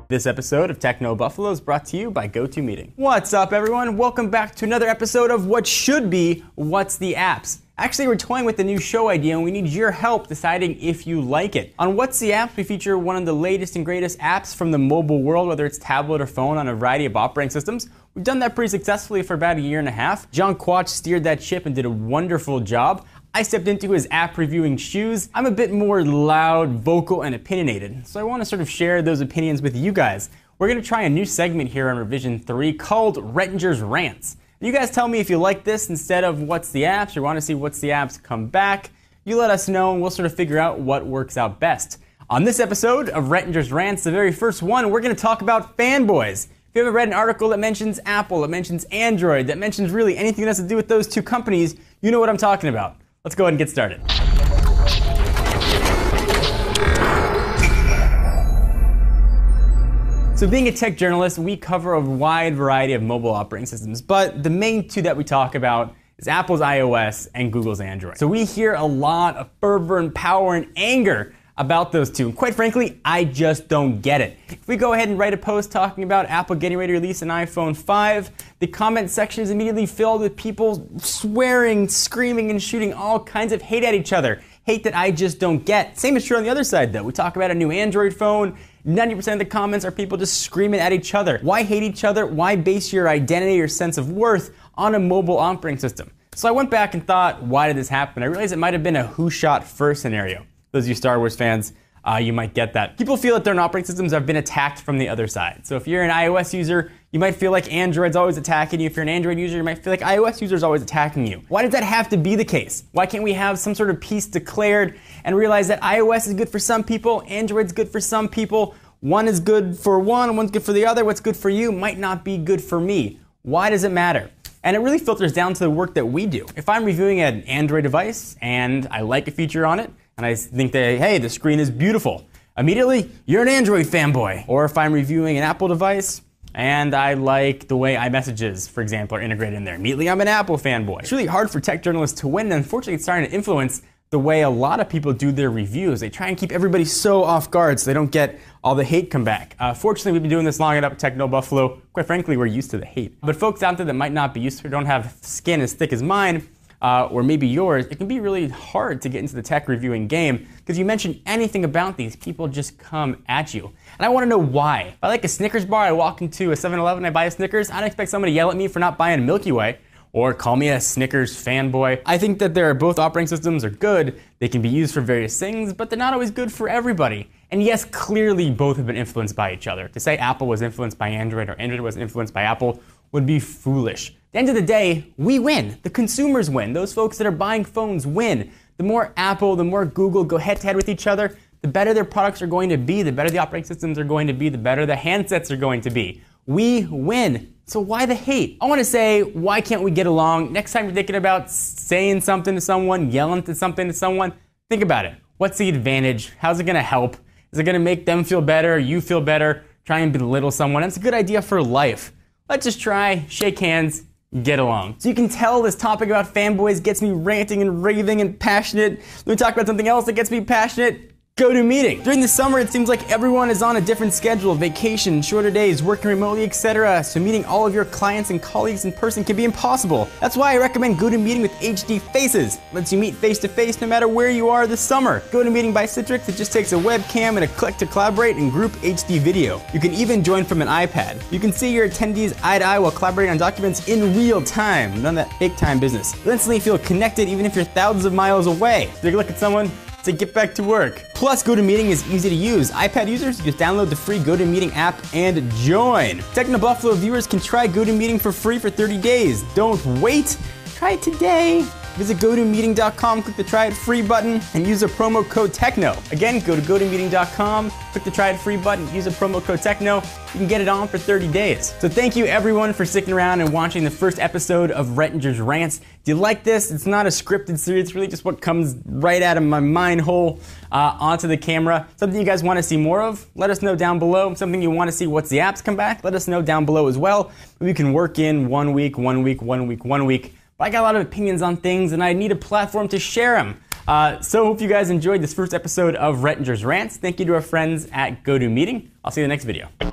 This episode of Techno Buffalo is brought to you by GoToMeeting. What's up, everyone? Welcome back to another episode of what should be What's the Apps? Actually, we're toying with a new show idea and we need your help deciding if you like it. On What's the Apps, we feature one of the latest and greatest apps from the mobile world, whether it's tablet or phone, on a variety of operating systems. We've done that pretty successfully for about a year and a half. John Quach steered that ship and did a wonderful job. I stepped into his app reviewing shoes. I'm a bit more loud, vocal, and opinionated, so I want to sort of share those opinions with you guys. We're going to try a new segment here on Revision 3 called Rettinger's Rants. You guys tell me if you like this instead of What's the Apps, or want to see What's the Apps come back. You let us know and we'll sort of figure out what works out best. On this episode of Rettinger's Rants, the very first one, we're going to talk about fanboys. If you haven't read an article that mentions Apple, that mentions Android, that mentions really anything that has to do with those two companies, you know what I'm talking about. Let's go ahead and get started. So being a tech journalist, we cover a wide variety of mobile operating systems, but the main two that we talk about is Apple's iOS and Google's Android. So we hear a lot of fervor and power and anger about those two. And quite frankly, I just don't get it. If we go ahead and write a post talking about Apple getting ready to release an iPhone 5, the comment section is immediately filled with people swearing, screaming, and shooting all kinds of hate at each other. Hate that I just don't get. Same is true on the other side, though. We talk about a new Android phone. 90% of the comments are people just screaming at each other. Why hate each other? Why base your identity or sense of worth on a mobile operating system? So I went back and thought, why did this happen? I realized it might have been a who shot first scenario. Those of you Star Wars fans, you might get that. People feel that their operating systems have been attacked from the other side. So if you're an iOS user, you might feel like Android's always attacking you. If you're an Android user, you might feel like iOS users are always attacking you. Why does that have to be the case? Why can't we have some sort of peace declared and realize that iOS is good for some people, Android's good for some people, one is good for one, one's good for the other, what's good for you might not be good for me. Why does it matter? And it really filters down to the work that we do. If I'm reviewing an Android device and I like a feature on it, and I think that, hey, the screen is beautiful, immediately, you're an Android fanboy. Or if I'm reviewing an Apple device and I like the way iMessages, for example, are integrated in there, immediately I'm an Apple fanboy. It's really hard for tech journalists to win, and unfortunately it's starting to influence the way a lot of people do their reviews. They try and keep everybody so off guard so they don't get all the hate come back. Fortunately, we've been doing this long enough at Techno Buffalo. Quite frankly, we're used to the hate. But folks out there that might not be used to it, don't have skin as thick as mine, or maybe yours, it can be really hard to get into the tech reviewing game because you mention anything about these, people just come at you. And I want to know why. If I like a Snickers bar, I walk into a 7-Eleven, I buy a Snickers, I don't expect somebody to yell at me for not buying a Milky Way or call me a Snickers fanboy. I think that both operating systems are good. They can be used for various things, but they're not always good for everybody. And yes, clearly both have been influenced by each other. To say Apple was influenced by Android or Android was influenced by Apple would be foolish. At the end of the day, we win. The consumers win. Those folks that are buying phones win. The more Apple, the more Google go head-to-head with each other, the better their products are going to be, the better the operating systems are going to be, the better the handsets are going to be. We win. So why the hate? I want to say, why can't we get along? Next time you're thinking about saying something to someone, yelling to something to someone, think about it. What's the advantage? How's it going to help? Is it going to make them feel better, you feel better? Try and belittle someone. That's a good idea for life. Let's just try, shake hands, get along. So you can tell this topic about fanboys gets me ranting and raving and passionate. Let me talk about something else that gets me passionate. GoToMeeting. During the summer, it seems like everyone is on a different schedule, vacation, shorter days, working remotely, etc. So meeting all of your clients and colleagues in person can be impossible. That's why I recommend GoToMeeting with HD Faces. Lets you meet face to face no matter where you are this summer. GoToMeeting by Citrix, it just takes a webcam and a click to collaborate in group HD video. You can even join from an iPad. You can see your attendees eye to eye while collaborating on documents in real time. None of that fake time business. You'll instantly feel connected even if you're thousands of miles away. Take a look at someone, to get back to work. Plus, GoToMeeting is easy to use. iPad users, just download the free GoToMeeting app and join. Techno Buffalo viewers can try GoToMeeting for free for 30 days. Don't wait, try it today. Visit GoToMeeting.com, click the Try It Free button, and use a promo code TECHNO. Again, go to GoToMeeting.com, click the Try It Free button, use a promo code TECHNO. You can get it on for 30 days. So thank you everyone for sticking around and watching the first episode of Rettinger's Rants. Do you like this? It's not a scripted series, it's really just what comes right out of my mind hole onto the camera. Something you guys want to see more of? Let us know down below. Something you want to see What's the Apps come back? Let us know down below as well. We can work in 1 week, 1 week, 1 week, 1 week. I got a lot of opinions on things and I need a platform to share them. So hope you guys enjoyed this first episode of Rhettinger's Rants. Thank you to our friends at GoToMeeting. I'll see you in the next video.